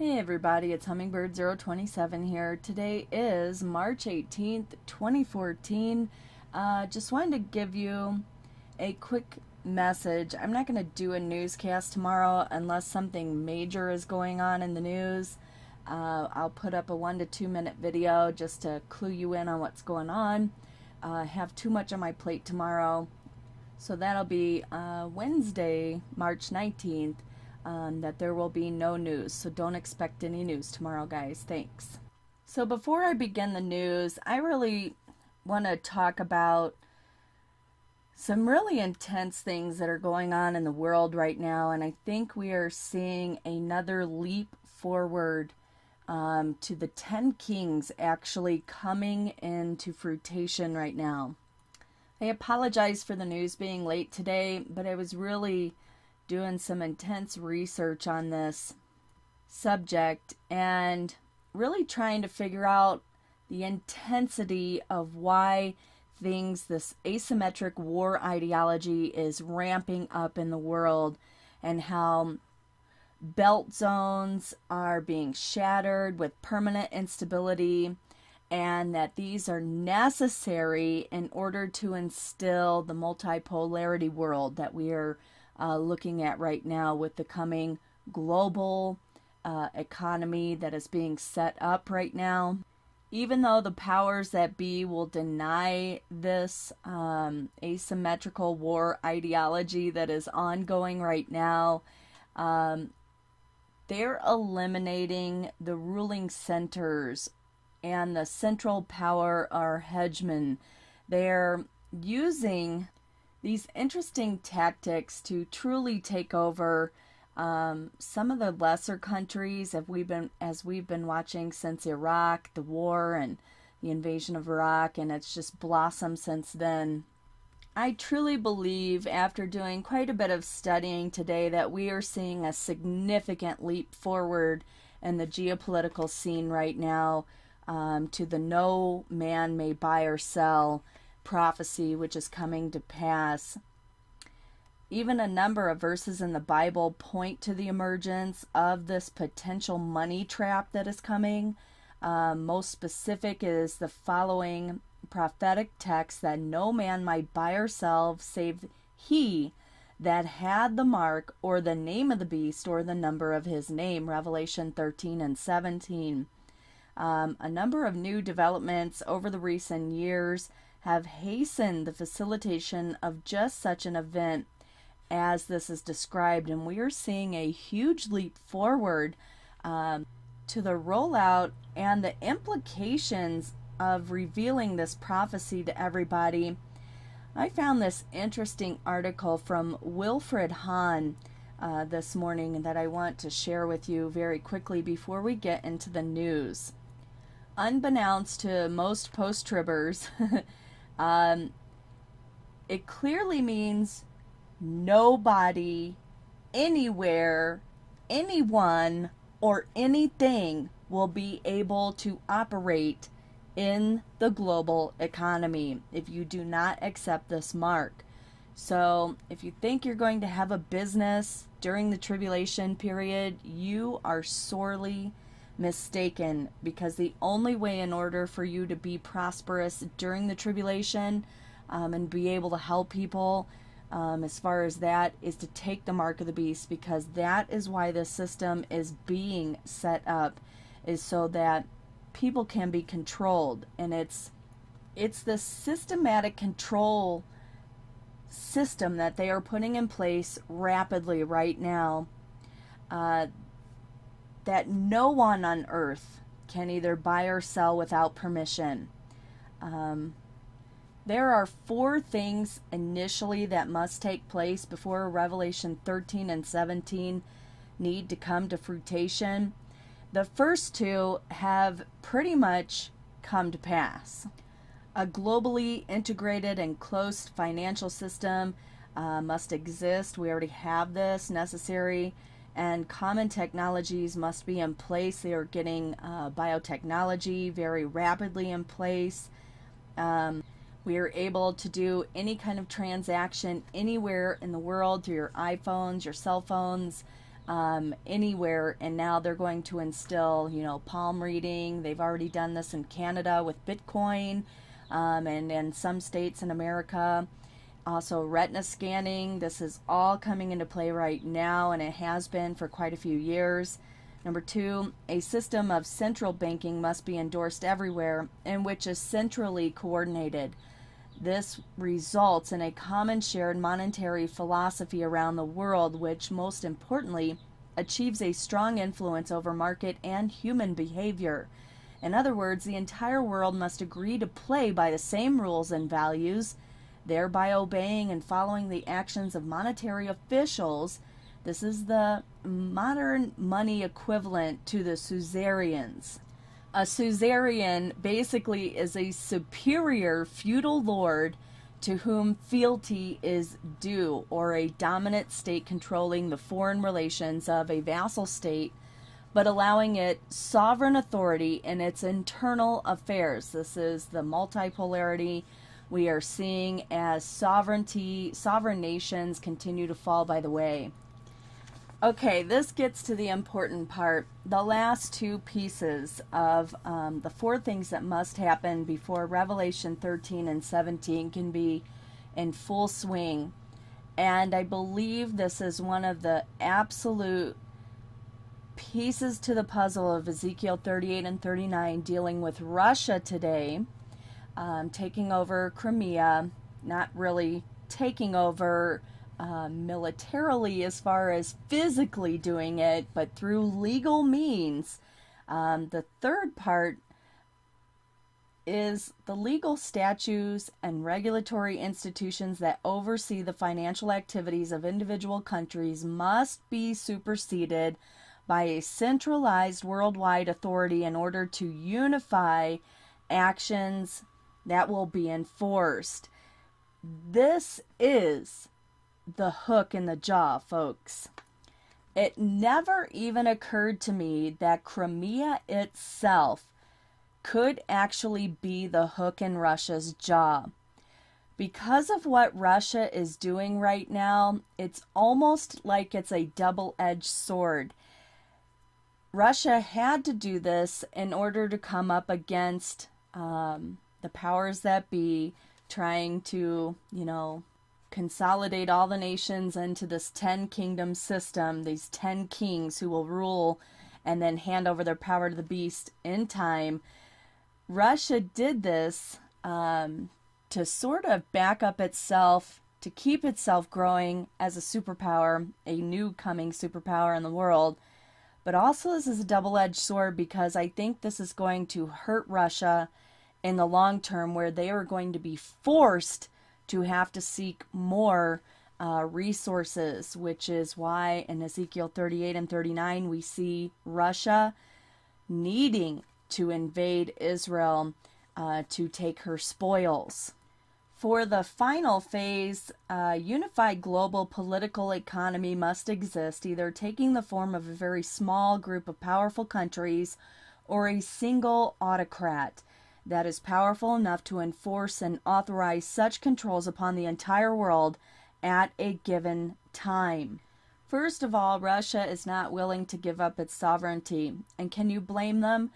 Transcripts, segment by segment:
Hey everybody, it's Hummingbird027 here. Today is March 18th, 2014. Just wanted to give you a quick message. I'm not going to do a newscast tomorrow unless something major is going on in the news. I'll put up a 1 to 2 minute video just to clue you in on what's going on. Have too much on my plate tomorrow. So that'll be Wednesday, March 19th. That there will be no news, so don't expect any news tomorrow, guys. Thanks. So before I begin the news, I really want to talk about some really intense things that are going on in the world right now, and I think we are seeing another leap forward to the 10 Kings actually coming into fruition right now. I apologize for the news being late today, but I was really doing some intense research on this subject and really trying to figure out the intensity of why this asymmetric war ideology is ramping up in the world, and how belt zones are being shattered with permanent instability, and that these are necessary in order to instill the multipolarity world that we are looking at right now, with the coming global economy that is being set up right now. Even though the powers that be will deny this asymmetrical war ideology that is ongoing right now, they're eliminating the ruling centers and the central power or hegemon. They're using these interesting tactics to truly take over some of the lesser countries, as we've been watching since Iraq, the war and the invasion of Iraq, and it's just blossomed since then. I truly believe, after doing quite a bit of studying today, that we are seeing a significant leap forward in the geopolitical scene right now, to the no man may buy or sell prophecy, which is coming to pass. Even a number of verses in the Bible point to the emergence of this potential money trap that is coming. Most specific is the following prophetic text: that no man might buy or sell save he that had the mark or the name of the beast or the number of his name. Revelation 13 and 17. A number of new developments over the recent years have hastened the facilitation of just such an event as this is described, and we are seeing a huge leap forward to the rollout and the implications of revealing this prophecy to everybody. I found this interesting article from Wilfred Hahn this morning that I want to share with you very quickly before we get into the news. Unbeknownst to most post-tribbers, it clearly means nobody, anywhere, anyone, or anything will be able to operate in the global economy if you do not accept this mark. So if you think you're going to have a business during the tribulation period, you are sorely mistaken, because the only way in order for you to be prosperous during the tribulation and be able to help people as far as that is to take the mark of the beast, because that is why this system is being set up, is so that people can be controlled. And it's the systematic control system that they are putting in place rapidly right now, that no one on earth can either buy or sell without permission. There are 4 things initially that must take place before Revelation 13 and 17 need to come to fruition. The first 2 have pretty much come to pass. A globally integrated and close financial system must exist. We already have this necessary. And common technologies must be in place. They are getting biotechnology very rapidly in place. We are able to do any kind of transaction anywhere in the world through your iPhones, your cell phones, anywhere, and now they're going to instill, palm reading. They've already done this in Canada with Bitcoin, and in some states in America. Also, retina scanning. This is all coming into play right now, and it has been for quite a few years. Number 2, a system of central banking must be endorsed everywhere, in which is centrally coordinated. This results in a common shared monetary philosophy around the world, which most importantly achieves a strong influence over market and human behavior. In other words, the entire world must agree to play by the same rules and values, thereby obeying and following the actions of monetary officials. This is the modern money equivalent to the suzerains. A suzerain basically is a superior feudal lord to whom fealty is due, or a dominant state controlling the foreign relations of a vassal state, but allowing it sovereign authority in its internal affairs. This is the multipolarity we are seeing as sovereign nations continue to fall by the way. Okay, this gets to the important part. The last 2 pieces of the 4 things that must happen before Revelation 13 and 17 can be in full swing. And I believe this is one of the absolute pieces to the puzzle of Ezekiel 38 and 39, dealing with Russia today, taking over Crimea, not really taking over militarily as far as physically doing it, but through legal means. The third part is the legal statutes and regulatory institutions that oversee the financial activities of individual countries must be superseded by a centralized worldwide authority in order to unify actions that will be enforced. This is the hook in the jaw, folks. It never even occurred to me that Crimea itself could actually be the hook in Russia's jaw. Because of what Russia is doing right now, it's almost like it's a double-edged sword. Russia had to do this in order to come up against the powers that be, trying to, consolidate all the nations into this 10 kingdom system, these 10 kings who will rule and then hand over their power to the beast in time. Russia did this to sort of back up itself, to keep itself growing as a superpower, a new coming superpower in the world. But also this is a double-edged sword, because I think this is going to hurt Russia in the long term, where they are going to be forced to have to seek more resources, which is why in Ezekiel 38 and 39 we see Russia needing to invade Israel to take her spoils. For the final phase, a unified global political economy must exist, either taking the form of a very small group of powerful countries or a single autocrat that is powerful enough to enforce and authorize such controls upon the entire world at a given time. First of all, Russia is not willing to give up its sovereignty. And can you blame them?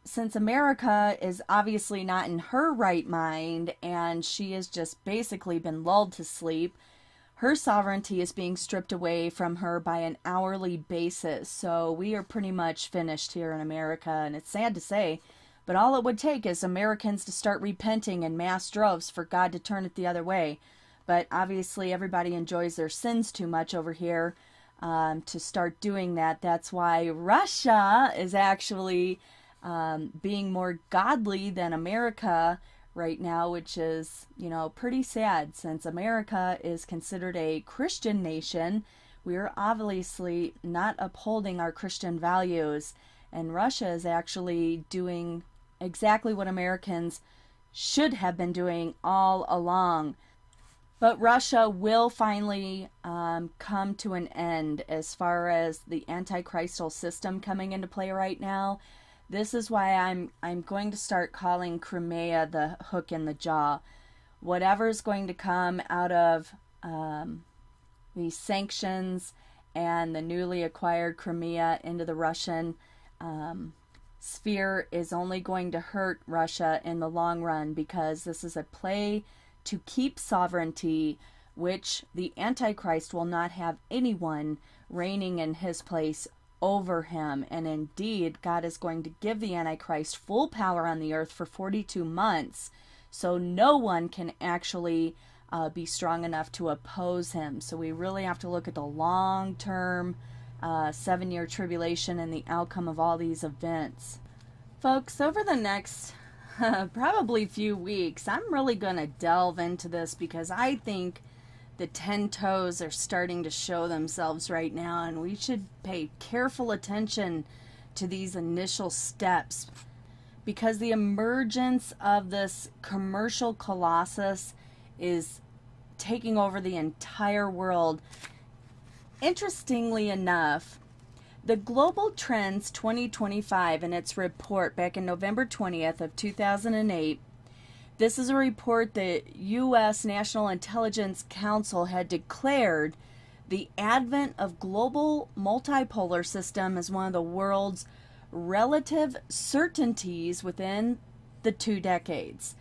Since America is obviously not in her right mind, and she has just basically been lulled to sleep, her sovereignty is being stripped away from her by an hourly basis. So we are pretty much finished here in America, and it's sad to say, but all it would take is Americans to start repenting in mass droves for God to turn it the other way. But obviously everybody enjoys their sins too much over here to start doing that. That's why Russia is actually being more godly than America right now, which is, pretty sad, since America is considered a Christian nation. We are obviously not upholding our Christian values, and Russia is actually doing exactly what Americans should have been doing all along. But Russia will finally come to an end as far as the anti-Christal system coming into play right now. This is why I'm going to start calling Crimea the hook in the jaw. Whatever's going to come out of these sanctions and the newly acquired Crimea into the Russian sphere is only going to hurt Russia in the long run, because this is a play to keep sovereignty, which the Antichrist will not have anyone reigning in his place over him. And indeed, God is going to give the Antichrist full power on the earth for 42 months, so no one can actually be strong enough to oppose him. So we really have to look at the long-term 7-year tribulation and the outcome of all these events. Folks, over the next probably few weeks, I'm really going to delve into this, because I think the 10 toes are starting to show themselves right now, and we should pay careful attention to these initial steps, because the emergence of this commercial colossus is taking over the entire world. Interestingly enough, the Global Trends 2025, in its report back in November 20th of 2008, this is a report that U.S. National Intelligence Council had declared the advent of global multipolar system as one of the world's relative certainties within the 2 decades.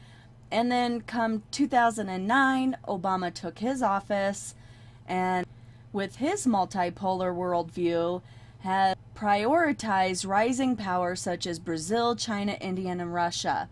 And then come 2009, Obama took his office, and with his multipolar worldview, has prioritized rising powers such as Brazil, China, India, and Russia.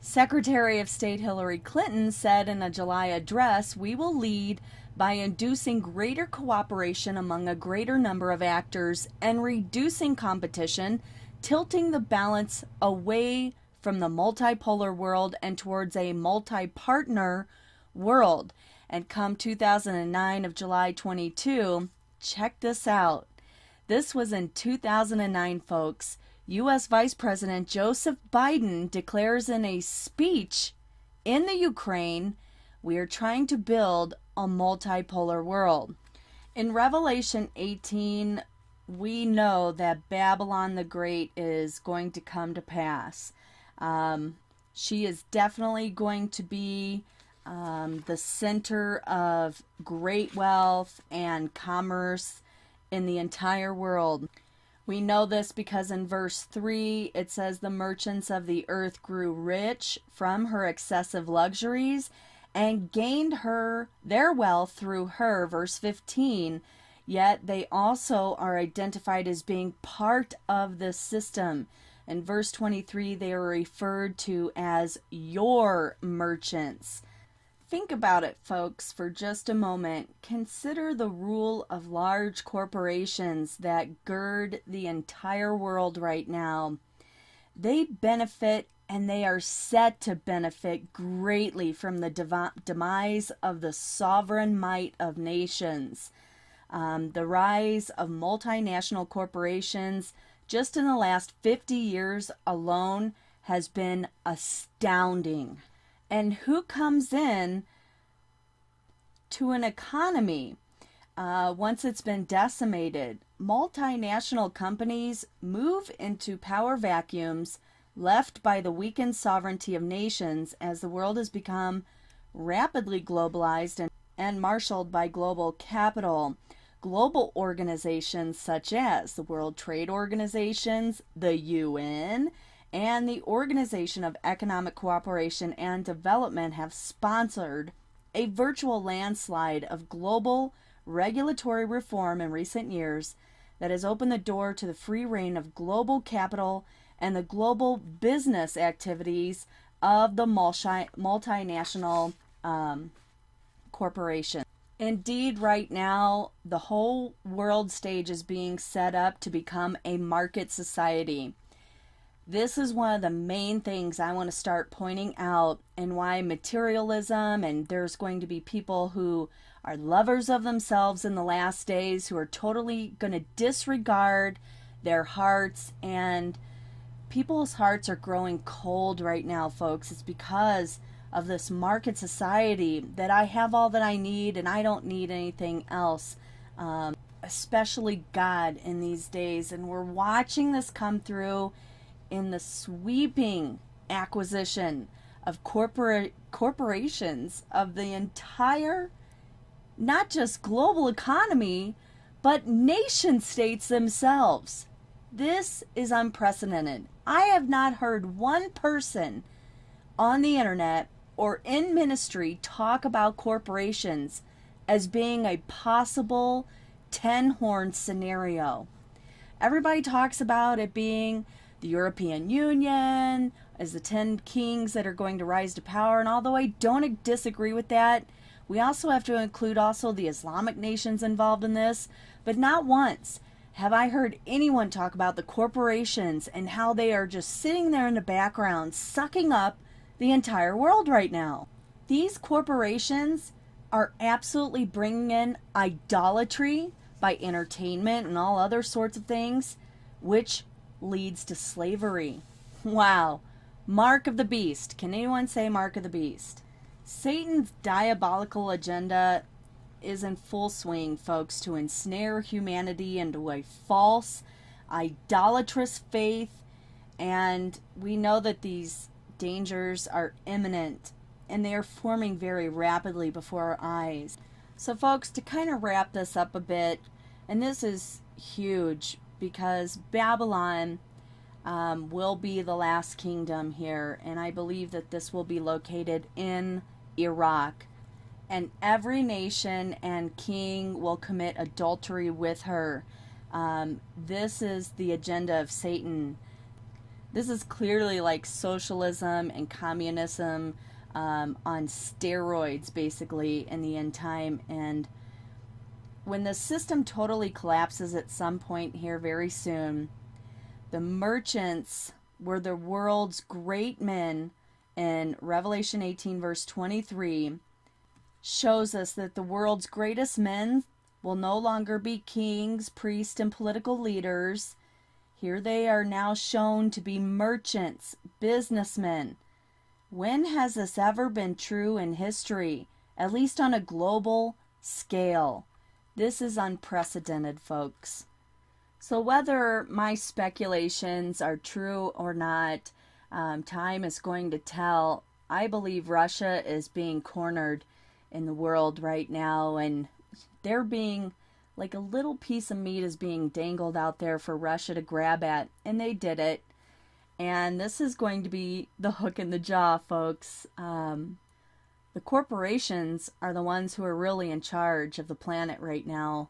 Secretary of State Hillary Clinton said in a July address, "We will lead by inducing greater cooperation among a greater number of actors and reducing competition, tilting the balance away from the multipolar world and towards a multi-partner world." And come 2009 of July 22, check this out. This was in 2009, folks. U.S. Vice President Joseph Biden declares in a speech in the Ukraine, "We are trying to build a multipolar world." In Revelation 18, we know that Babylon the Great is going to come to pass. She is definitely going to be the center of great wealth and commerce in the entire world. We know this because in verse 3 it says, "The merchants of the earth grew rich from her excessive luxuries and gained their wealth through her." Verse 15, yet they also are identified as being part of this system. In verse 23, they are referred to as your merchants. Think about it, folks, for just a moment. Consider the rule of large corporations that gird the entire world right now. They benefit, and they are set to benefit greatly from the demise of the sovereign might of nations. The rise of multinational corporations just in the last 50 years alone has been astounding. And who comes in to an economy once it's been decimated? Multinational companies move into power vacuums left by the weakened sovereignty of nations as the world has become rapidly globalized and marshaled by global capital. Global organizations such as the World Trade Organizations, the UN, and the Organization of Economic Cooperation and Development have sponsored a virtual landslide of global regulatory reform in recent years that has opened the door to the free reign of global capital and the global business activities of the multinational corporations. Indeed, right now, the whole world stage is being set up to become a market society. This is one of the main things I want to start pointing out, and why materialism, and there's going to be people who are lovers of themselves in the last days who are totally going to disregard their hearts, and people's hearts are growing cold right now, folks. It's because of this market society that I have all that I need and I don't need anything else, especially God in these days. And we're watching this come through in the sweeping acquisition of corporations of the entire not just global economy, but nation states themselves. This is unprecedented. I have not heard one person on the internet or in ministry talk about corporations as being a possible 10-horn scenario. Everybody talks about it being the European Union as the 10 kings that are going to rise to power, and although I don't disagree with that, we also have to include also the Islamic nations involved in this, but not once have I heard anyone talk about the corporations and how they are just sitting there in the background sucking up the entire world right now. These corporations are absolutely bringing in idolatry by entertainment and all other sorts of things, which leads to slavery. Wow. Mark of the beast. Can anyone say mark of the beast? Satan's diabolical agenda is in full swing, folks, to ensnare humanity into a false, idolatrous faith, and we know that these dangers are imminent, and they are forming very rapidly before our eyes. So, folks, to kind of wrap this up a bit, and this is huge because Babylon will be the last kingdom here, and I believe that this will be located in Iraq. And every nation and king will commit adultery with her. This is the agenda of Satan. This is clearly like socialism and communism on steroids, basically, in the end time. And when the system totally collapses at some point here very soon, the merchants were the world's great men in Revelation 18, verse 23, shows us that the world's greatest men will no longer be kings, priests, and political leaders. Here they are now shown to be merchants, businessmen. When has this ever been true in history, at least on a global scale? This is unprecedented, folks. So whether my speculations are true or not, time is going to tell. I believe Russia is being cornered in the world right now, and they're being like a little piece of meat is being dangled out there for Russia to grab at, and they did it. And this is going to be the hook in the jaw, folks. The corporations are the ones who are really in charge of the planet right now.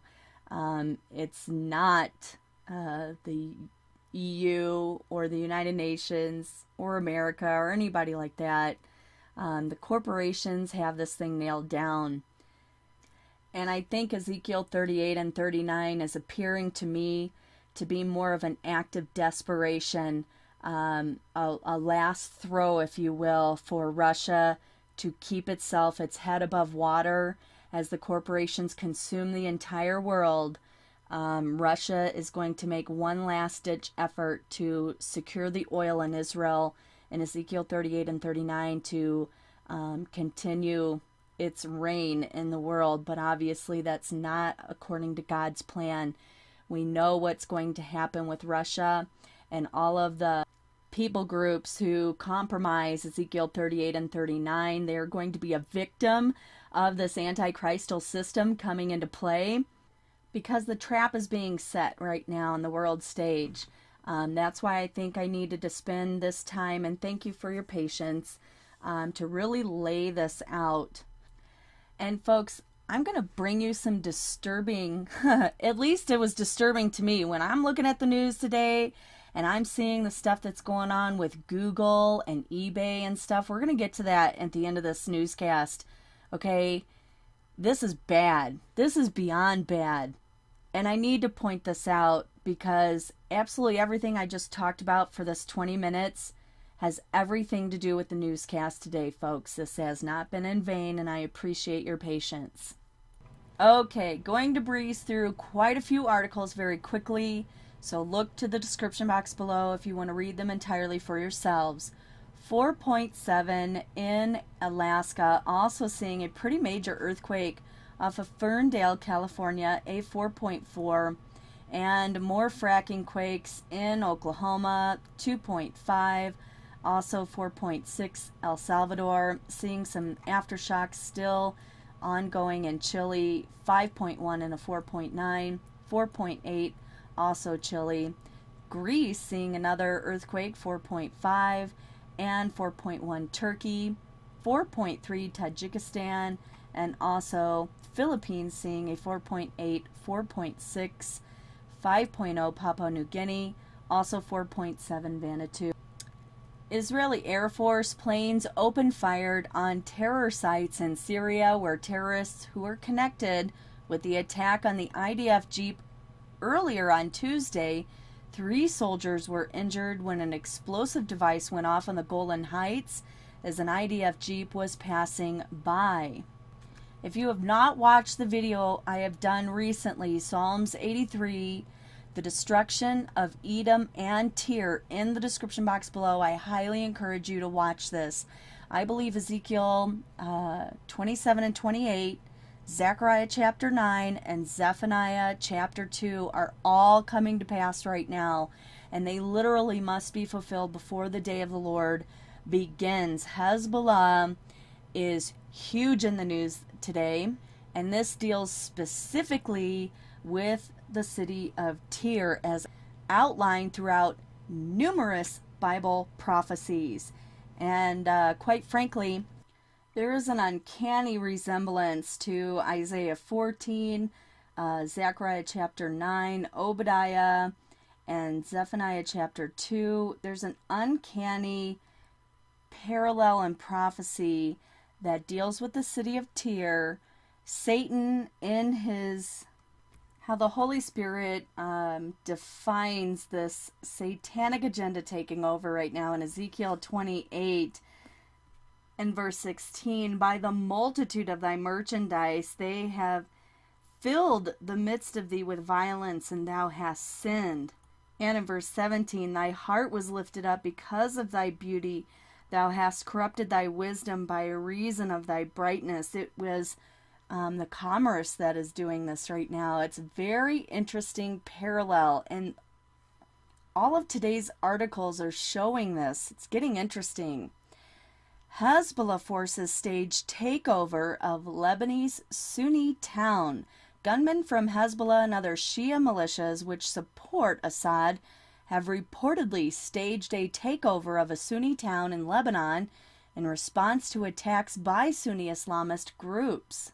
It's not the EU or the United Nations or America or anybody like that. The corporations have this thing nailed down. And I think Ezekiel 38 and 39 is appearing to me to be more of an act of desperation, a last throw, if you will, for Russia to keep itself, its head above water as the corporations consume the entire world. Russia is going to make one last-ditch effort to secure the oil in Israel in Ezekiel 38 and 39 to continue its reign in the world, but obviously that's not according to God's plan. We know what's going to happen with Russia and all of the people groups who compromise Ezekiel 38 and 39. They are going to be a victim of this antichristal system coming into play because the trap is being set right now on the world stage. That's why I think I needed to spend this time, and thank you for your patience, to really lay this out. And folks, I'm going to bring you some disturbing, at least it was disturbing to me when I'm looking at the news today and I'm seeing the stuff that's going on with Google and eBay and stuff. We're going to get to that at the end of this newscast. Okay, this is bad. This is beyond bad. And I need to point this out because absolutely everything I just talked about for this 20 minutes has everything to do with the newscast today, folks. This has not been in vain, and I appreciate your patience. Okay, going to breeze through quite a few articles very quickly, so look to the description box below if you want to read them entirely for yourselves. 4.7 in Alaska, also seeing a pretty major earthquake off of Ferndale, California, a 4.4, and more fracking quakes in Oklahoma, 2.5, also 4.6 El Salvador, seeing some aftershocks still ongoing in Chile, 5.1 and a 4.9, 4.8 also Chile. Greece seeing another earthquake, 4.5, and 4.1 Turkey, 4.3 Tajikistan, and also Philippines seeing a 4.8, 4.6, 5.0 Papua New Guinea, also 4.7 Vanuatu. Israeli Air Force planes opened fire on terror sites in Syria where terrorists who were connected with the attack on the IDF Jeep earlier on Tuesday. 3 soldiers were injured when an explosive device went off on the Golan Heights as an IDF Jeep was passing by. If you have not watched the video I have done recently, Psalms 83, the destruction of Edom and Tyre, in the description box below, I highly encourage you to watch this. I believe Ezekiel 27 and 28, Zechariah chapter 9, and Zephaniah chapter 2 are all coming to pass right now, and they literally must be fulfilled before the day of the Lord begins. Hezbollah is huge in the news today, and this deals specifically with the city of Tyre as outlined throughout numerous Bible prophecies. And quite frankly, there is an uncanny resemblance to Isaiah 14, Zechariah chapter 9, Obadiah, and Zephaniah chapter 2. There's an uncanny parallel in prophecy that deals with the city of Tyre, Satan in his, how the Holy Spirit defines this satanic agenda taking over right now in Ezekiel 28 and verse 16. By the multitude of thy merchandise they have filled the midst of thee with violence, and thou hast sinned. And in verse 17, thy heart was lifted up because of thy beauty. Thou hast corrupted thy wisdom by reason of thy brightness. It was the commerce that is doing this right now. It's a very interesting parallel, and all of today's articles are showing this. It's getting interesting. Hezbollah forces stage takeover of Lebanese Sunni town. Gunmen from Hezbollah and other Shia militias which support Assad have reportedly staged a takeover of a Sunni town in Lebanon in response to attacks by Sunni Islamist groups.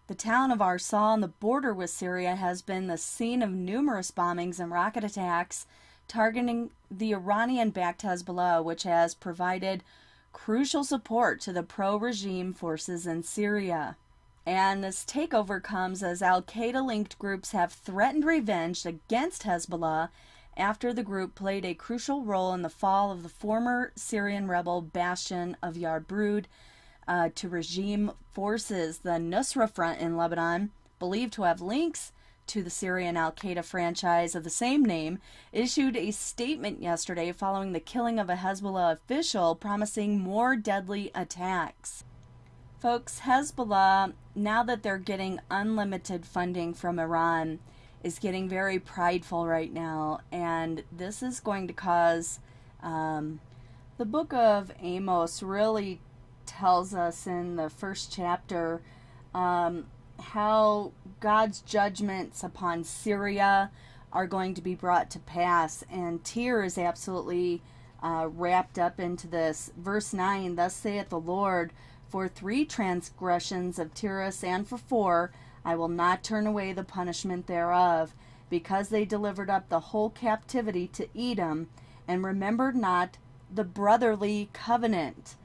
The town of Arsal on the border with Syria has been the scene of numerous bombings and rocket attacks targeting the Iranian-backed Hezbollah, which has provided crucial support to the pro-regime forces in Syria. And this takeover comes as al-Qaeda-linked groups have threatened revenge against Hezbollah after the group played a crucial role in the fall of the former Syrian rebel bastion of Yarbrud to regime forces. The Nusra Front in Lebanon, believed to have links to the Syrian al-Qaeda franchise of the same name, issued a statement yesterday following the killing of a Hezbollah official, promising more deadly attacks. Folks, Hezbollah, now that they're getting unlimited funding from Iran, is getting very prideful right now, and this is going to cause, the book of Amos really tells us in the first chapter how God's judgments upon Syria are going to be brought to pass, and Tyre is absolutely wrapped up into this. Verse 9, thus saith the Lord, for 3 transgressions of Tyrus and for 4, I will not turn away the punishment thereof, because they delivered up the whole captivity to Edom, and remembered not the brotherly covenant.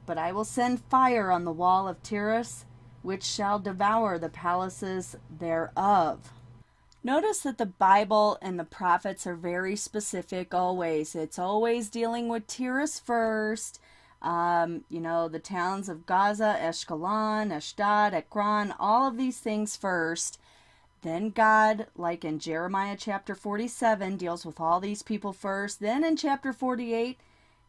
But I will send fire on the wall of Tyrus, which shall devour the palaces thereof. Notice that the Bible and the prophets are very specific always. It's always dealing with Tyrus first. The towns of Gaza, Ashkelon, Ashdod, Ekron, all of these things first. Then God, like in Jeremiah chapter 47, deals with all these people first. Then in chapter 48,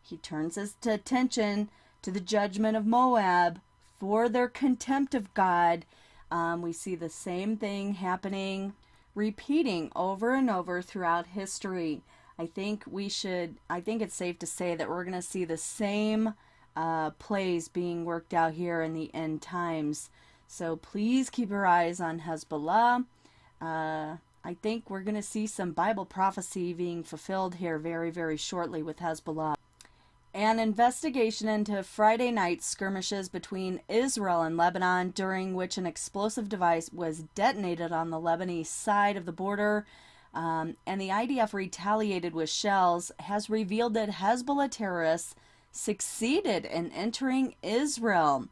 he turns his attention to the judgment of Moab for their contempt of God. We see the same thing happening, repeating over and over throughout history. I think it's safe to say that we're going to see the same plays being worked out here in the end times. So please keep your eyes on Hezbollah. I think we're going to see some Bible prophecy being fulfilled here very, very shortly with Hezbollah. An investigation into Friday night skirmishes between Israel and Lebanon, during which an explosive device was detonated on the Lebanese side of the border, and the IDF retaliated with shells, has revealed that Hezbollah terrorists succeeded in entering Israel.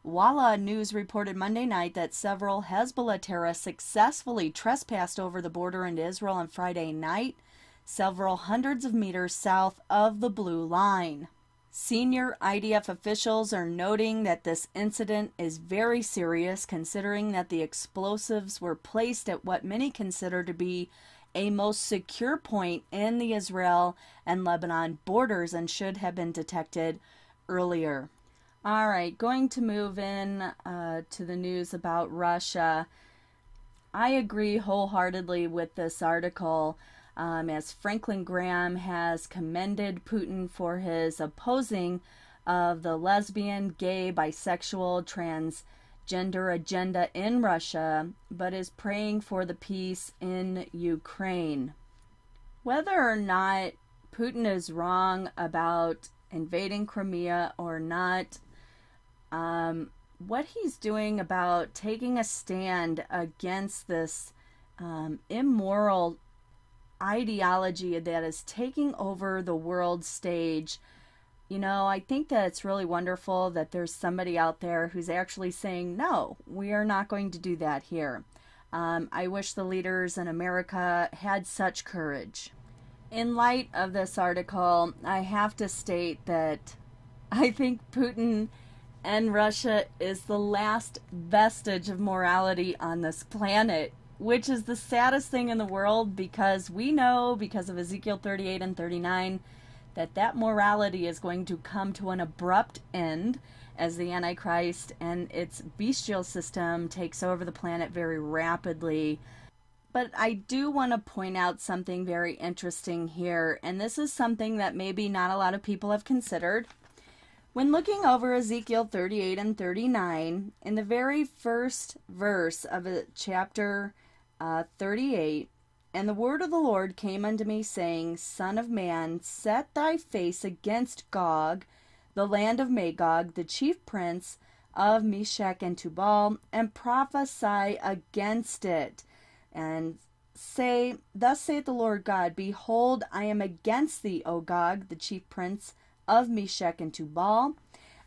Walla News reported Monday night that several Hezbollah terrorists successfully trespassed over the border into Israel on Friday night, several hundreds of meters south of the Blue Line. Senior IDF officials are noting that this incident is very serious, considering that the explosives were placed at what many consider to be a most secure point in the Israel and Lebanon borders and should have been detected earlier. All right, going to move in to the news about Russia. I agree wholeheartedly with this article, as Franklin Graham has commended Putin for his opposing of the lesbian, gay, bisexual, transgender agenda in Russia, but is praying for the peace in Ukraine. Whether or not Putin is wrong about invading Crimea or not, what he's doing about taking a stand against this immoral ideology that is taking over the world stage, I think that it's really wonderful that there's somebody out there who's actually saying, no, we are not going to do that here. I wish the leaders in America had such courage. In light of this article, I have to state that I think Putin and Russia is the last vestige of morality on this planet, which is the saddest thing in the world, because we know, because of Ezekiel 38 and 39, that morality is going to come to an abrupt end as the Antichrist and its bestial system takes over the planet very rapidly. But I do want to point out something very interesting here, and this is something that maybe not a lot of people have considered. When looking over Ezekiel 38 and 39, in the very first verse of chapter 38, and the word of the Lord came unto me, saying, Son of man, set thy face against Gog, the land of Magog, the chief prince of Meshech and Tubal, and prophesy against it, and say, Thus saith the Lord God, Behold, I am against thee, O Gog, the chief prince of Meshech and Tubal.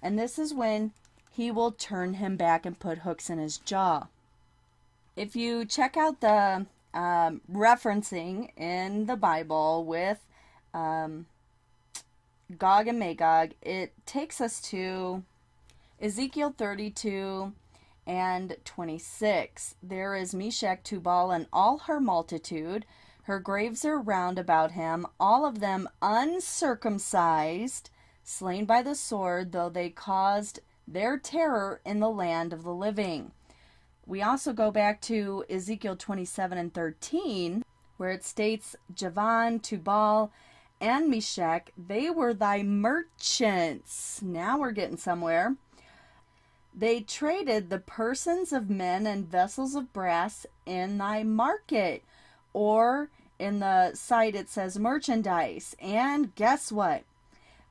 And this is when he will turn him back and put hooks in his jaw. If you check out the referencing in the Bible with Gog and Magog, it takes us to Ezekiel 32 and 26. There is Meshech, Tubal, and all her multitude. Her graves are round about him, all of them uncircumcised, slain by the sword, though they caused their terror in the land of the living. We also go back to Ezekiel 27 and 13, where it states, Javan, Tubal, and Meshech, they were thy merchants. Now we're getting somewhere. They traded the persons of men and vessels of brass in thy market. Or in the site it says merchandise. And guess what?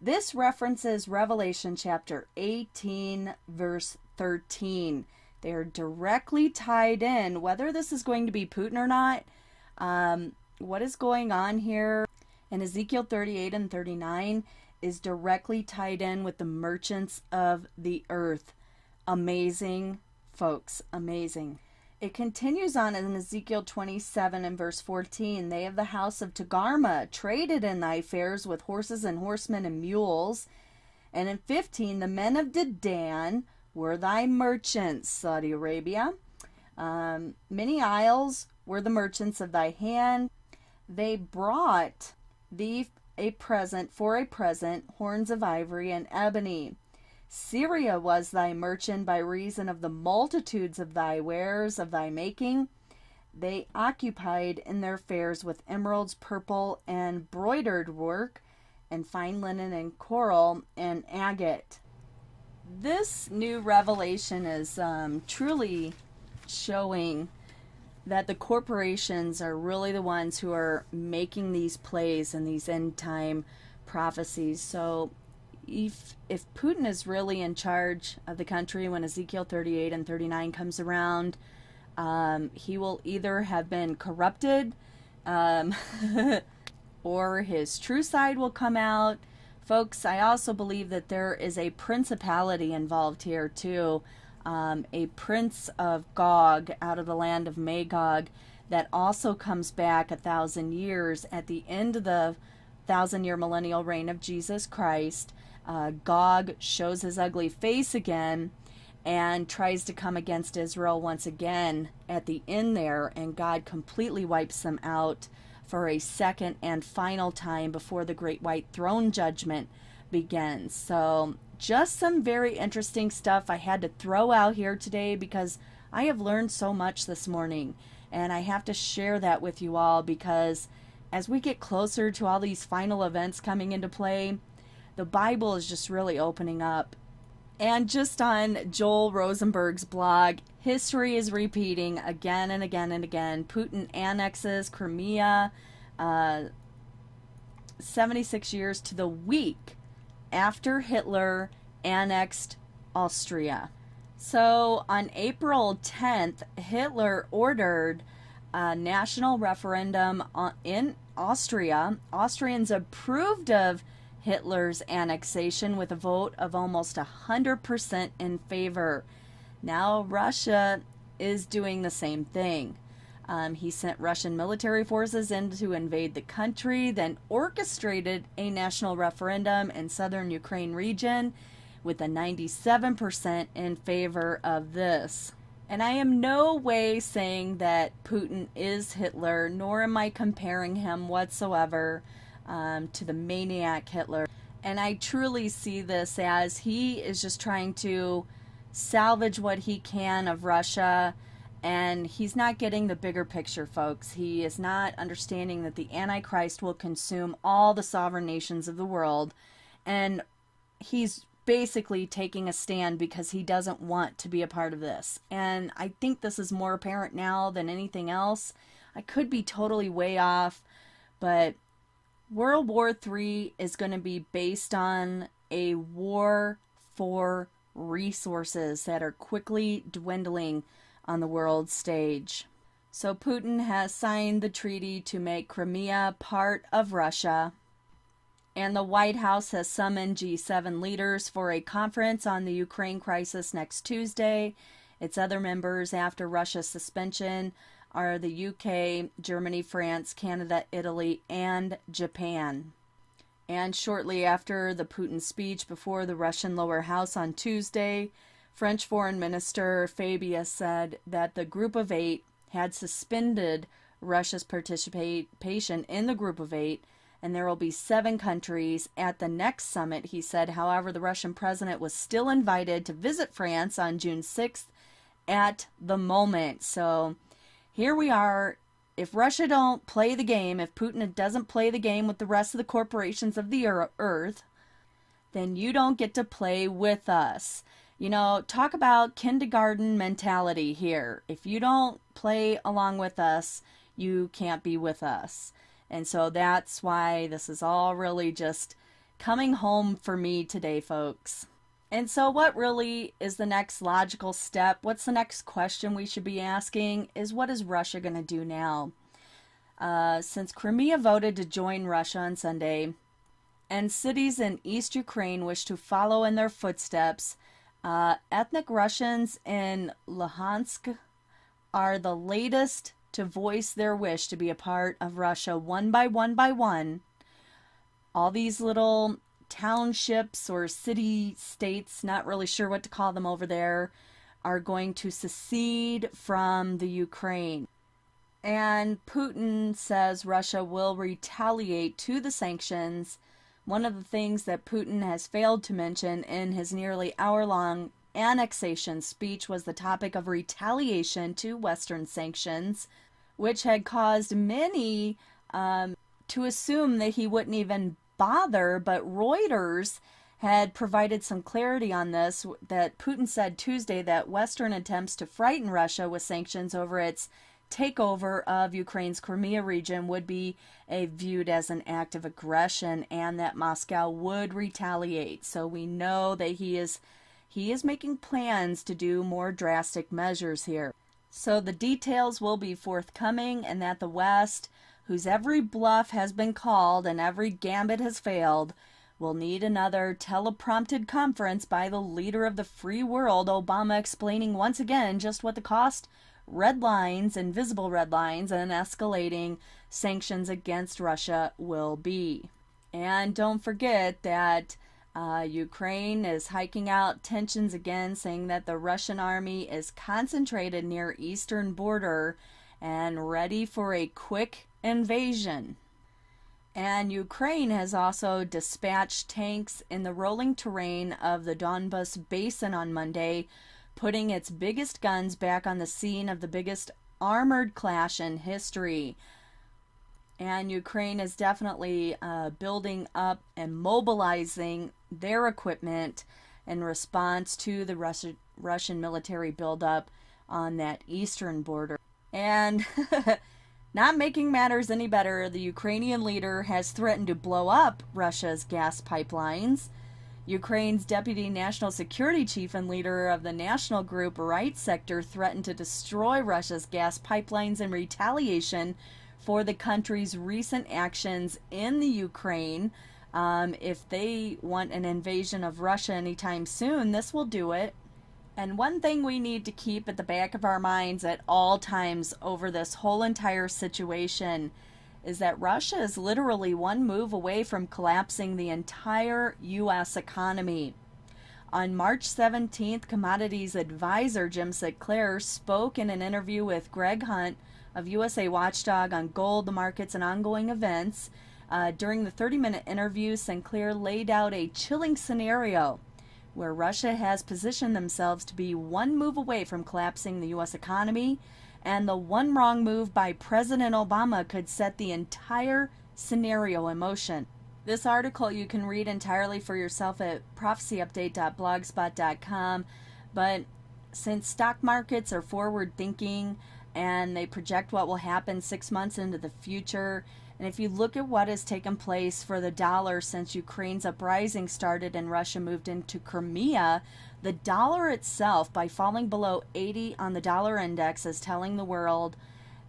This references Revelation chapter 18, verse 13. They're directly tied in, whether this is going to be Putin or not. What is going on here in Ezekiel 38 and 39 is directly tied in with the merchants of the earth. Amazing, folks. Amazing. It continues on in Ezekiel 27 and verse 14. They of the house of Togarmah traded in thy fairs with horses and horsemen and mules. And in 15, the men of Dedan were thy merchants, Saudi Arabia. Many isles were the merchants of thy hand. They brought thee a present, horns of ivory and ebony. Syria was thy merchant by reason of the multitudes of thy wares of thy making. They occupied in their fairs with emeralds, purple, and broidered work, and fine linen, and coral, and agate. This new revelation is truly showing that the corporations are really the ones who are making these plays and these end time prophecies. So if Putin is really in charge of the country when Ezekiel 38 and 39 comes around, he will either have been corrupted, um, or his true side will come out. Folks, I also believe that there is a principality involved here too, a prince of Gog out of the land of Magog that also comes back 1,000 years at the end of the 1,000-year millennial reign of Jesus Christ. Gog shows his ugly face again and tries to come against Israel once again at the end there, and God completely wipes them out for a second and final time before the great white throne judgment begins. So just some very interesting stuff I had to throw out here today because I have learned so much this morning, and I have to share that with you all because as we get closer to all these final events coming into play, the Bible is just really opening up. And just on Joel Rosenberg's blog, history is repeating again and again and again. Putin annexes Crimea 76 years to the week after Hitler annexed Austria. So on April 10th, Hitler ordered a national referendum in Austria. Austrians approved of Hitler's annexation with a vote of almost 100% in favor. Now Russia is doing the same thing. He sent Russian military forces in to invade the country, then orchestrated a national referendum in southern Ukraine region with a 97% in favor of this. And I am no way saying that Putin is Hitler, nor am I comparing him whatsoever to the maniac Hitler. And I truly see this as he is just trying to salvage what he can of Russia, and he's not getting the bigger picture, folks. He is not understanding that the Antichrist will consume all the sovereign nations of the world, and he's basically taking a stand because he doesn't want to be a part of this. And I think this is more apparent now than anything else. I could be totally way off, but World War III is going to be based on a war for resources that are quickly dwindling on the world stage. So Putin has signed the treaty to make Crimea part of Russia, and the White House has summoned G7 leaders for a conference on the Ukraine crisis next Tuesday. Its other members after Russia's suspension are the UK, Germany, France, Canada, Italy, and Japan. And shortly after the Putin speech before the Russian lower house on Tuesday, French Foreign Minister Fabius said that the Group of Eight had suspended Russia's participation in the Group of Eight, and there will be 7 countries at the next summit, he said. However, the Russian president was still invited to visit France on June 6th at the moment. So here we are. If Russia don't play the game, if Putin doesn't play the game with the rest of the corporations of the earth, then you don't get to play with us. You know, talk about kindergarten mentality here. If you don't play along with us, you can't be with us. And so that's why this is all really just coming home for me today, folks. And so what really is the next logical step? What's the next question we should be asking is, what is Russia going to do now? Since Crimea voted to join Russia on Sunday, and cities in East Ukraine wish to follow in their footsteps, ethnic Russians in Luhansk are the latest to voice their wish to be a part of Russia one by one by one. All these little townships or city-states, not really sure what to call them over there, are going to secede from the Ukraine. And Putin says Russia will retaliate to the sanctions. One of the things that Putin has failed to mention in his nearly hour-long annexation speech was the topic of retaliation to Western sanctions, which had caused many to assume that he wouldn't even bother, but Reuters had provided some clarity on this, that Putin said Tuesday that Western attempts to frighten Russia with sanctions over its takeover of Ukraine's Crimea region would be viewed as an act of aggression, and that Moscow would retaliate. So we know that he is making plans to do more drastic measures here. So the details will be forthcoming, and that the West, whose every bluff has been called and every gambit has failed, will need another teleprompted conference by the leader of the free world, Obama, explaining once again just what the cost, red lines, invisible red lines, and escalating sanctions against Russia will be. And don't forget that Ukraine is hiking out tensions again, saying that the Russian army is concentrated near eastern border and ready for a quick invasion. And Ukraine has also dispatched tanks in the rolling terrain of the Donbas basin on Monday, putting its biggest guns back on the scene of the biggest armored clash in history. And Ukraine is definitely building up and mobilizing their equipment in response to the Russian military buildup on that eastern border. And not making matters any better, the Ukrainian leader has threatened to blow up Russia's gas pipelines. Ukraine's deputy national security chief and leader of the national group Right Sector threatened to destroy Russia's gas pipelines in retaliation for the country's recent actions in the Ukraine. If they want an invasion of Russia anytime soon, this will do it. And one thing we need to keep at the back of our minds at all times over this whole entire situation is that Russia is literally one move away from collapsing the entire U.S. economy. On March 17th, commodities advisor Jim Sinclair spoke in an interview with Greg Hunt of USA Watchdog on gold, the markets, and ongoing events. During the 30-minute interview, Sinclair laid out a chilling scenario where Russia has positioned themselves to be one move away from collapsing the U.S. economy, and the one wrong move by President Obama could set the entire scenario in motion. This article you can read entirely for yourself at prophecyupdate.blogspot.com, but since stock markets are forward-thinking and they project what will happen 6 months into the future, and if you look at what has taken place for the dollar since Ukraine's uprising started and Russia moved into Crimea, the dollar itself, by falling below 80 on the dollar index, is telling the world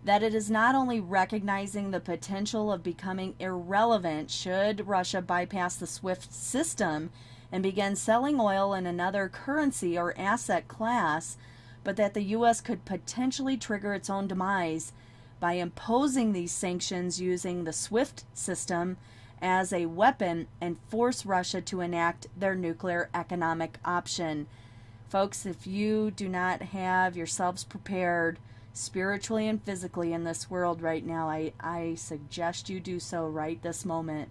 that it is not only recognizing the potential of becoming irrelevant should Russia bypass the SWIFT system and begin selling oil in another currency or asset class, but that the U.S. could potentially trigger its own demise by imposing these sanctions using the SWIFT system as a weapon and force Russia to enact their nuclear economic option. Folks, if you do not have yourselves prepared spiritually and physically in this world right now, I suggest you do so right this moment.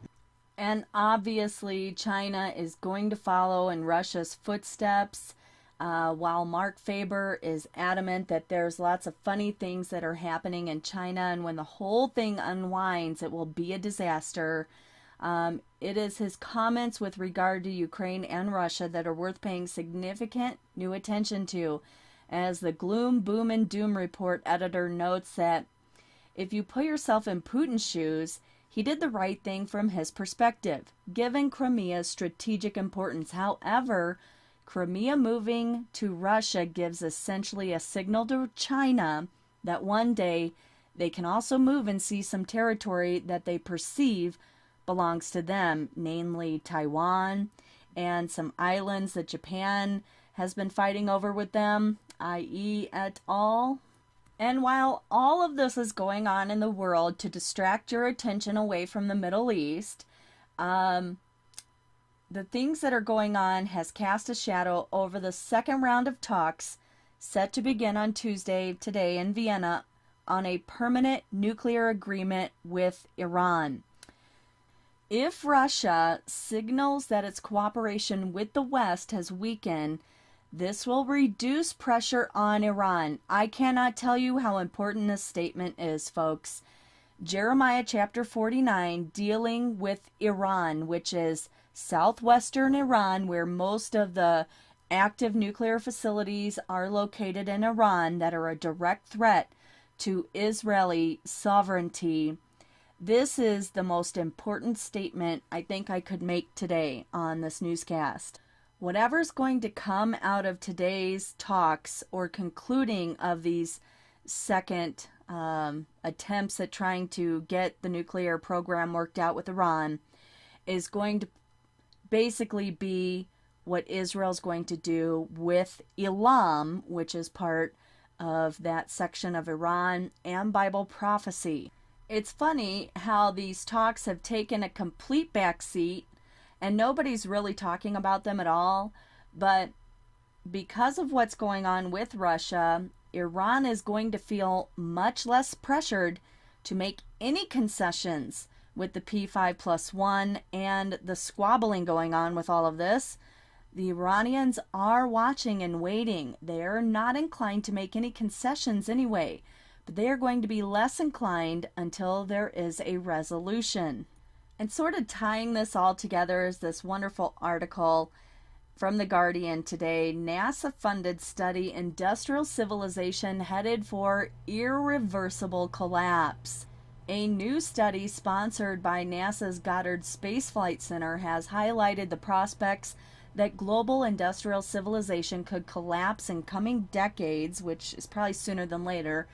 And obviously, China is going to follow in Russia's footsteps. While Mark Faber is adamant that there's lots of funny things that are happening in China, and when the whole thing unwinds, it will be a disaster. It is his comments with regard to Ukraine and Russia that are worth paying significant new attention to, as the Gloom, Boom, and Doom report editor notes that if you put yourself in Putin's shoes, he did the right thing from his perspective, given Crimea's strategic importance. However, Crimea moving to Russia gives essentially a signal to China that one day they can also move and seize some territory that they perceive belongs to them, namely Taiwan and some islands that Japan has been fighting over with them, i.e. et al. And while all of this is going on in the world to distract your attention away from the Middle East, the things that are going on has cast a shadow over the second round of talks set to begin on Tuesday today in Vienna on a permanent nuclear agreement with Iran. If Russia signals that its cooperation with the West has weakened, this will reduce pressure on Iran. I cannot tell you how important this statement is, folks. Jeremiah chapter 49, dealing with Iran, which is southwestern Iran, where most of the active nuclear facilities are located in Iran that are a direct threat to Israeli sovereignty. This is the most important statement I think I could make today on this newscast. Whatever's going to come out of today's talks or concluding of these second attempts at trying to get the nuclear program worked out with Iran is going to basically be what Israel's going to do with Elam, which is part of that section of Iran and Bible prophecy. It's funny how these talks have taken a complete backseat and nobody's really talking about them at all, but because of what's going on with Russia, Iran is going to feel much less pressured to make any concessions with the P5+1 and the squabbling going on with all of this. The Iranians are watching and waiting. They're not inclined to make any concessions anyway, but they are going to be less inclined until there is a resolution. And sort of tying this all together is this wonderful article from The Guardian today. NASA-funded study, industrial civilization headed for irreversible collapse. A new study sponsored by NASA's Goddard Space Flight Center has highlighted the prospects that global industrial civilization could collapse in coming decades, which is probably sooner than later,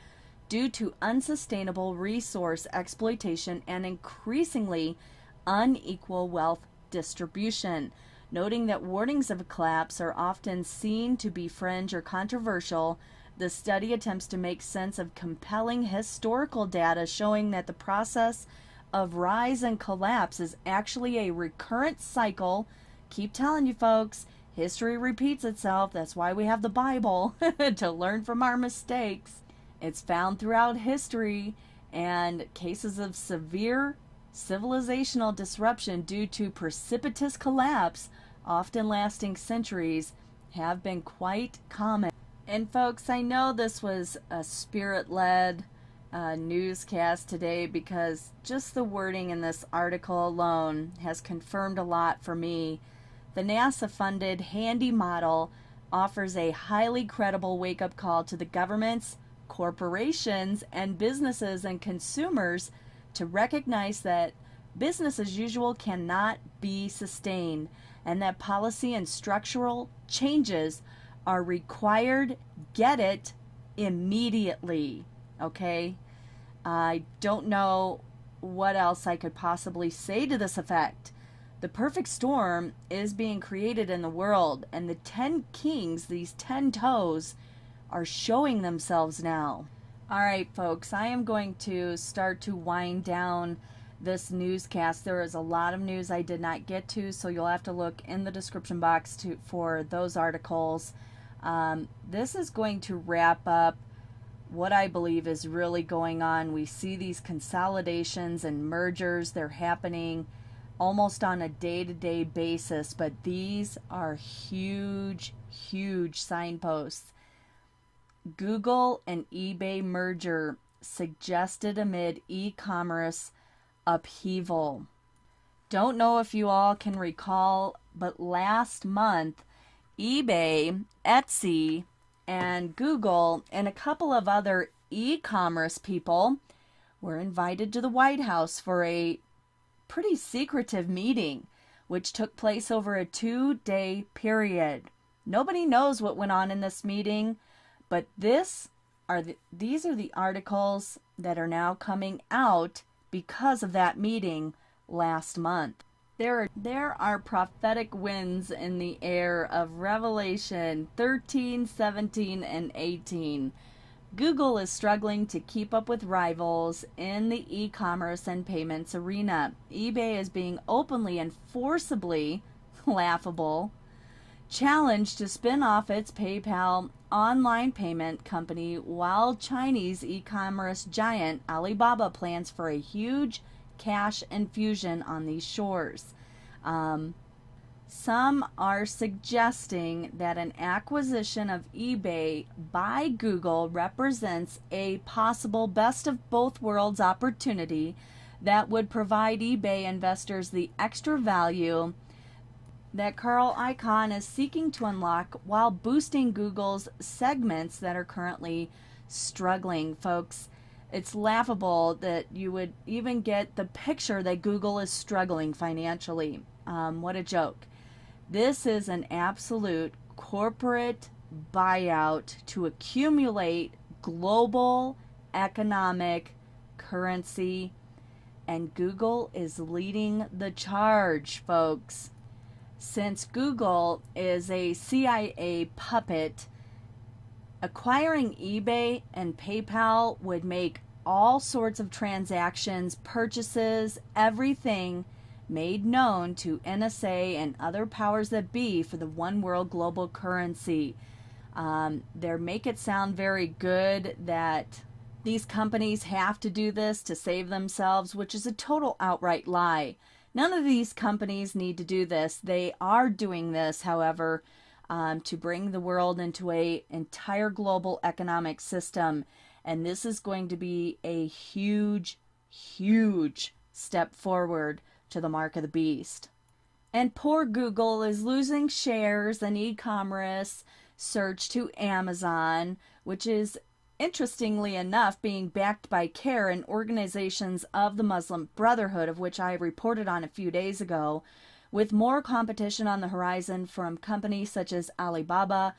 due to unsustainable resource exploitation and increasingly unequal wealth distribution. Noting that warnings of a collapse are often seen to be fringe or controversial, the study attempts to make sense of compelling historical data showing that the process of rise and collapse is actually a recurrent cycle. Keep telling you folks, history repeats itself. That's why we have the Bible, to learn from our mistakes. It's found throughout history, and cases of severe civilizational disruption due to precipitous collapse, often lasting centuries, have been quite common. And folks, I know this was a spirit-led newscast today because just the wording in this article alone has confirmed a lot for me. The NASA-funded Handy model offers a highly credible wake-up call to the governments, corporations, and businesses and consumers to recognize that business as usual cannot be sustained and that policy and structural changes are required. Get it immediately, okay? I don't know what else I could possibly say to this effect. The perfect storm is being created in the world, and the 10 kings, these 10 toes, are showing themselves now. All right, folks, I am going to start to wind down this newscast. There is a lot of news I did not get to, so you'll have to look in the description box for those articles. This is going to wrap up what I believe is really going on. We see these consolidations and mergers. They're happening almost on a day-to-day basis, but these are huge, huge signposts. Google and eBay merger suggested amid e-commerce upheaval. Don't know if you all can recall, but last month, eBay, Etsy, and Google and a couple of other e-commerce people were invited to the White House for a pretty secretive meeting, which took place over a 2-day period. Nobody knows what went on in this meeting, but these are the articles that are now coming out because of that meeting last month. There are prophetic winds in the air of Revelation 13, 17, and 18. Google is struggling to keep up with rivals in the e-commerce and payments arena. eBay is being openly and forcibly laughable, challenged to spin off its PayPal online payment company, while Chinese e-commerce giant Alibaba plans for a huge cash infusion on these shores. Some are suggesting that an acquisition of eBay by Google represents a possible best of both worlds opportunity that would provide eBay investors the extra value that Carl Icahn is seeking to unlock while boosting Google's segments that are currently struggling, folks. It's laughable that you would even get the picture that Google is struggling financially. What a joke. This is an absolute corporate buyout to accumulate global economic currency, and Google is leading the charge, folks. Since Google is a CIA puppet, acquiring eBay and PayPal would make all sorts of transactions, purchases, everything made known to NSA and other powers that be for the one world global currency. They make it sound very good that these companies have to do this to save themselves, which is a total outright lie. None of these companies need to do this. They are doing this, however, to bring the world into an entire global economic system. And this is going to be a huge, huge step forward to the mark of the beast. And poor Google is losing shares in e-commerce search to Amazon, which is, interestingly enough, being backed by CARE and organizations of the Muslim Brotherhood, of which I reported on a few days ago, with more competition on the horizon from companies such as Alibaba,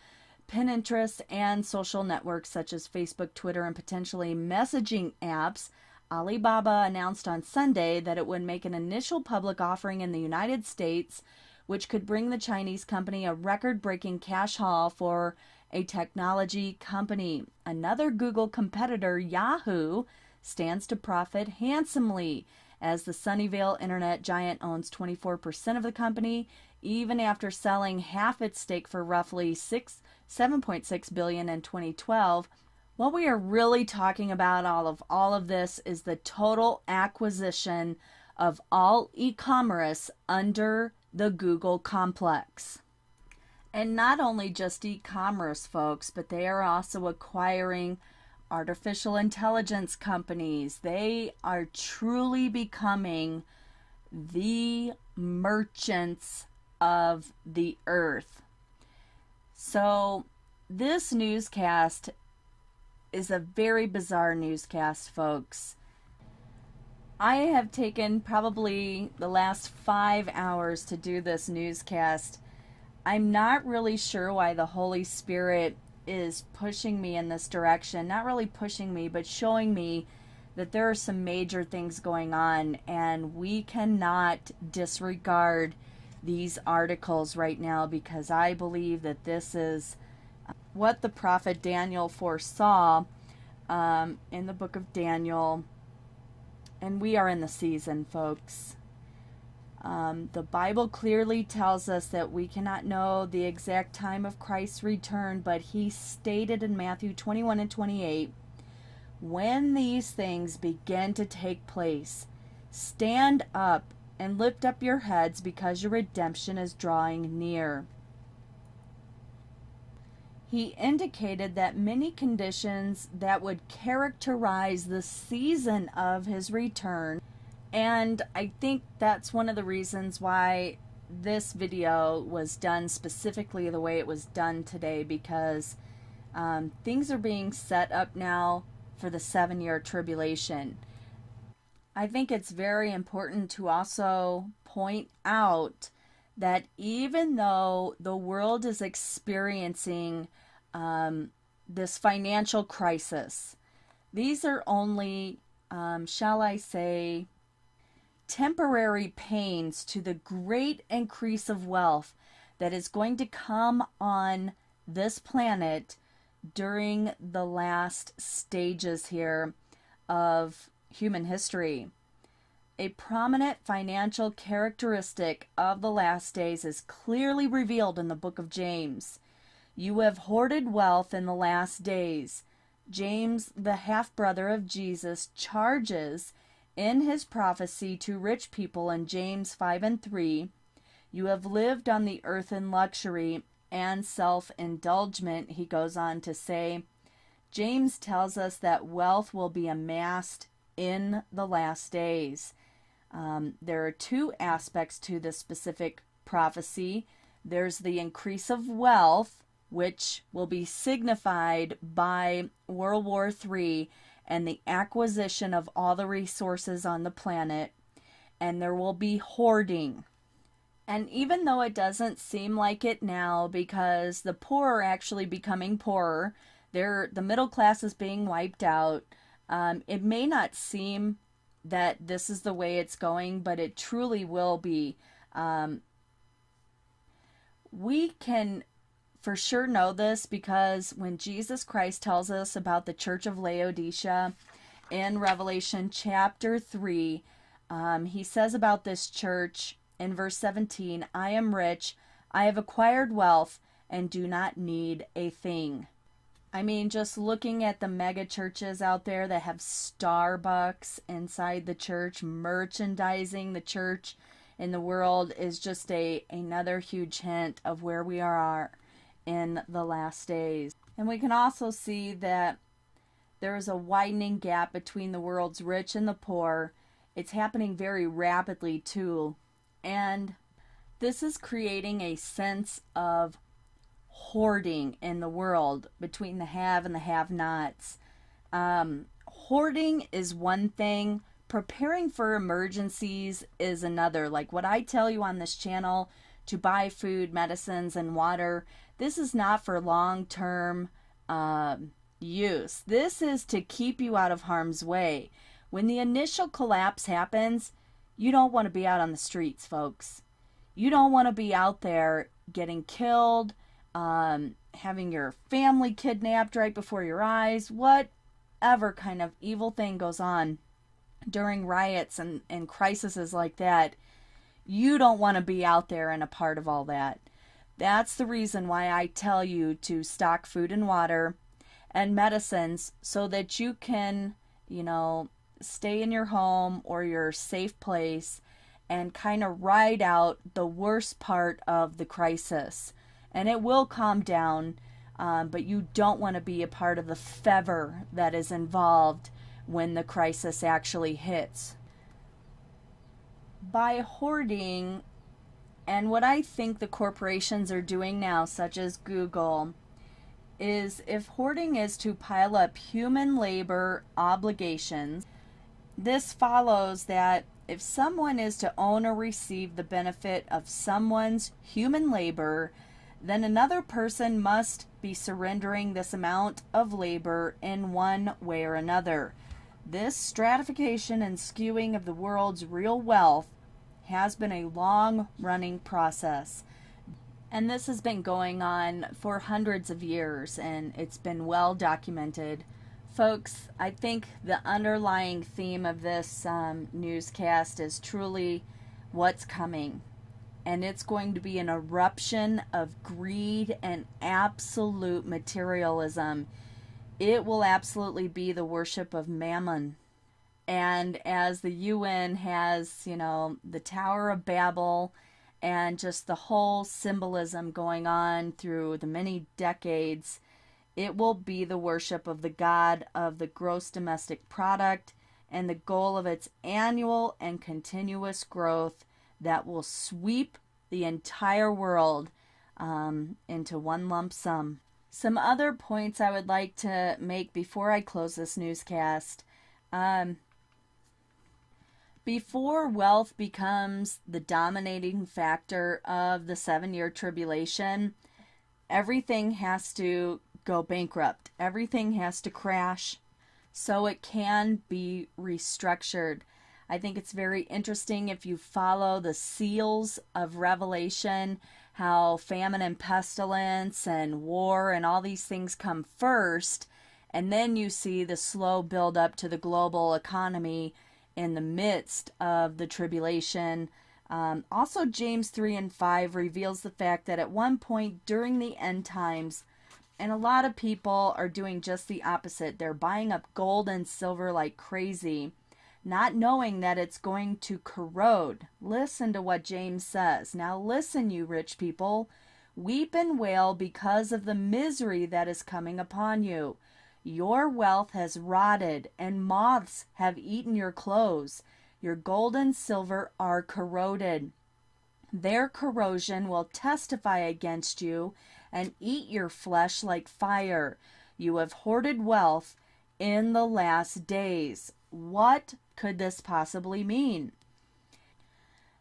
Pinterest, and social networks such as Facebook, Twitter, and potentially messaging apps. Alibaba announced on Sunday that it would make an initial public offering in the United States, which could bring the Chinese company a record-breaking cash haul for a technology company. Another Google competitor, Yahoo, stands to profit handsomely, as the Sunnyvale internet giant owns 24% of the company, even after selling half its stake for roughly $7.6 billion in 2012. What we are really talking about all of this is the total acquisition of all e-commerce under the Google complex. And not only just e-commerce, folks, but they are also acquiring artificial intelligence companies. They are truly becoming the merchants of the earth. So this newscast is a very bizarre newscast, folks. I have taken probably the last 5 hours to do this newscast. I'm not really sure why the Holy Spirit is pushing me in this direction. Not really pushing me, but showing me that there are some major things going on, and we cannot disregard these articles right now, because I believe that this is what the prophet Daniel foresaw in the book of Daniel, and we are in the season, folks. The Bible clearly tells us that we cannot know the exact time of Christ's return, but he stated in Matthew 21 and 28, when these things begin to take place, stand up and lift up your heads, because your redemption is drawing near. He indicated that many conditions that would characterize the season of his return. And I think that's one of the reasons why this video was done specifically the way it was done today, because things are being set up now for the 7-year tribulation. I think it's very important to also point out that even though the world is experiencing this financial crisis, these are only, shall I say, temporary pains to the great increase of wealth that is going to come on this planet during the last stages here of human history. A prominent financial characteristic of the last days is clearly revealed in the book of James. You have hoarded wealth in the last days. James, the half-brother of Jesus, charges in his prophecy to rich people in James 5 and 3, You have lived on the earth in luxury and self-indulgence, he goes on to say. James tells us that wealth will be amassed in the last days. There are two aspects to this specific prophecy. There's the increase of wealth, which will be signified by World War III and the acquisition of all the resources on the planet. And there will be hoarding. And even though it doesn't seem like it now, because the poor are actually becoming poorer, the middle class is being wiped out, it may not seem that this is the way it's going, but it truly will be. We can for sure know this because when Jesus Christ tells us about the church of Laodicea in Revelation chapter 3, he says about this church in verse 17, I am rich, I have acquired wealth, and do not need a thing. I mean, just looking at the mega churches out there that have Starbucks inside the church, merchandising the church in the world is just another huge hint of where we are in the last days. And we can also see that there is a widening gap between the world's rich and the poor. It's happening very rapidly too. And this is creating a sense of hoarding in the world between the have and the have-nots. Hoarding is one thing. Preparing for emergencies is another. Like what I tell you on this channel to buy food, medicines, and water, this is not for long-term use. This is to keep you out of harm's way. When the initial collapse happens, you don't want to be out on the streets, folks. You don't want to be out there getting killed, having your family kidnapped right before your eyes, whatever kind of evil thing goes on during riots and crises like that. You don't want to be out there and a part of all that. That's the reason why I tell you to stock food and water and medicines so that you can, stay in your home or your safe place and kind of ride out the worst part of the crisis. And it will calm down, but you don't want to be a part of the fever that is involved when the crisis actually hits. By hoarding, and what I think the corporations are doing now, such as Google, is if hoarding is to pile up human labor obligations, this follows that if someone is to own or receive the benefit of someone's human labor, then another person must be surrendering this amount of labor in one way or another. This stratification and skewing of the world's real wealth has been a long-running process. And this has been going on for hundreds of years, and it's been well documented. Folks, I think the underlying theme of this newscast is truly what's coming. And it's going to be an eruption of greed and absolute materialism. It will absolutely be the worship of mammon. And as the UN has, the Tower of Babel and just the whole symbolism going on through the many decades, it will be the worship of the god of the gross domestic product and the goal of its annual and continuous growth that will sweep the entire world into one lump sum. Some other points I would like to make before I close this newscast. Before wealth becomes the dominating factor of the 7-year tribulation, everything has to go bankrupt. Everything has to crash so it can be restructured. I think it's very interesting if you follow the seals of Revelation, how famine and pestilence and war and all these things come first, and then you see the slow build up to the global economy in the midst of the tribulation. Also, James 3 and 5 reveals the fact that at one point during the end times, and a lot of people are doing just the opposite. They're buying up gold and silver like crazy. not knowing that it's going to corrode. Listen to what James says. Now listen, you rich people. Weep and wail because of the misery that is coming upon you. Your wealth has rotted, and moths have eaten your clothes. Your gold and silver are corroded. Their corrosion will testify against you and eat your flesh like fire. You have hoarded wealth in the last days. What could this possibly mean?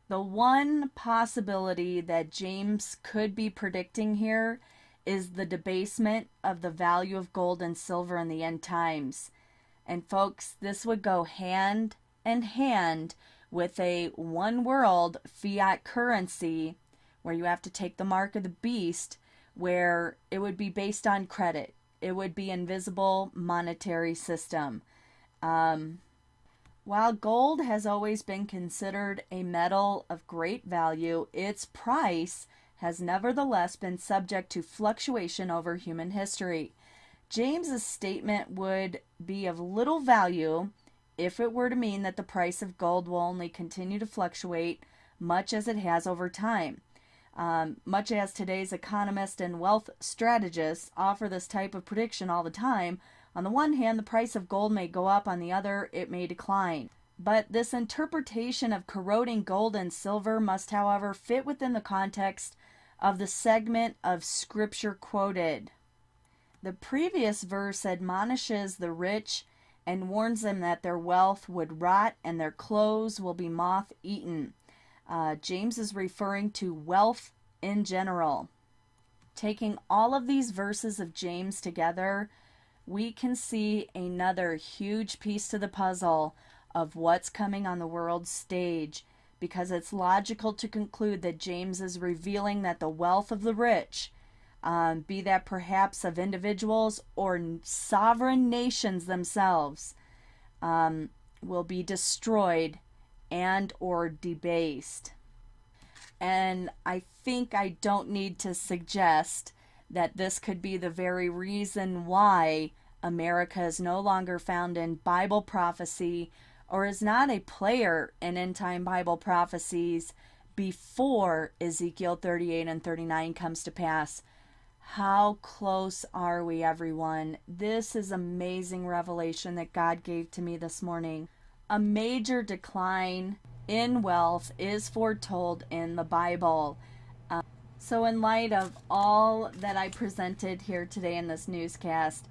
The one possibility that James could be predicting here is the debasement of the value of gold and silver in the end times. And folks, this would go hand in hand with a one world fiat currency where you have to take the mark of the beast, where it would be based on credit. It would be invisible monetary system. While gold has always been considered a metal of great value, its price has nevertheless been subject to fluctuation over human history. James's statement would be of little value if it were to mean that the price of gold will only continue to fluctuate much as it has over time. Much as today's economists and wealth strategists offer this type of prediction all the time, on the one hand, the price of gold may go up, on the other, it may decline. But this interpretation of corroding gold and silver must, however, fit within the context of the segment of scripture quoted. The previous verse admonishes the rich and warns them that their wealth would rot and their clothes will be moth-eaten. James is referring to wealth in general. Taking all of these verses of James together, we can see another huge piece to the puzzle of what's coming on the world stage, because it's logical to conclude that James is revealing that the wealth of the rich, be that perhaps of individuals or sovereign nations themselves, will be destroyed and or debased. And I think I don't need to suggest that this could be the very reason why America is no longer found in Bible prophecy or is not a player in end-time Bible prophecies before Ezekiel 38 and 39 comes to pass. How close are we, everyone? This is amazing revelation that God gave to me this morning. A major decline in wealth is foretold in the Bible. So in light of all that I presented here today in this newscast,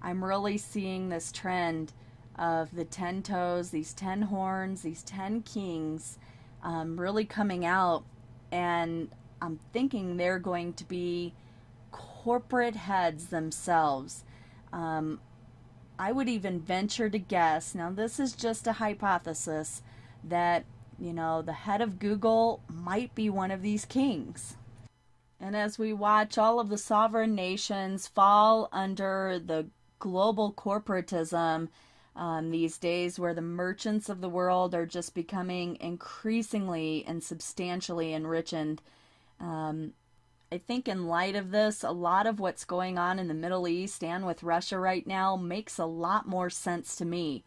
I'm really seeing this trend of the 10 toes, these 10 horns, these 10 kings really coming out. And I'm thinking they're going to be corporate heads themselves. I would even venture to guess, now this is just a hypothesis, that, the head of Google might be one of these kings. And as we watch all of the sovereign nations fall under the global corporatism these days, where the merchants of the world are just becoming increasingly and substantially enriched, I think in light of this, a lot of what's going on in the Middle East and with Russia right now makes a lot more sense to me,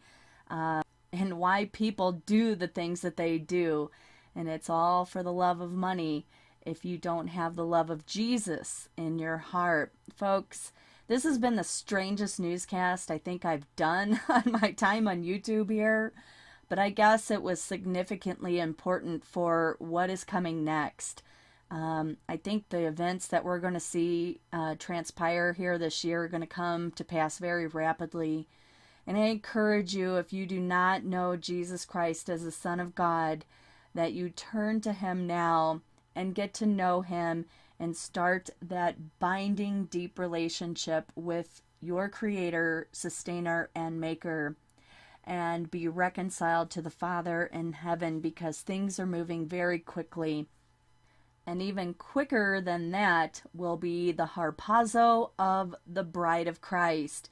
and why people do the things that they do. And it's all for the love of money if you don't have the love of Jesus in your heart. Folks, this has been the strangest newscast I think I've done on my time on YouTube here, but I guess it was significantly important for what is coming next. I think the events that we're going to see transpire here this year are going to come to pass very rapidly. And I encourage you, if you do not know Jesus Christ as the Son of God, that you turn to Him now and get to know Him and start that binding, deep relationship with your Creator, Sustainer, and Maker, and be reconciled to the Father in heaven, because things are moving very quickly. And even quicker than that will be the harpazo of the bride of Christ,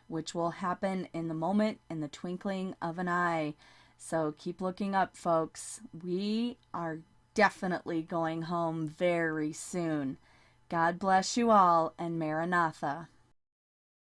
which will happen in the moment, in the twinkling of an eye. So keep looking up, folks. We are definitely going home very soon. God bless you all, and Maranatha.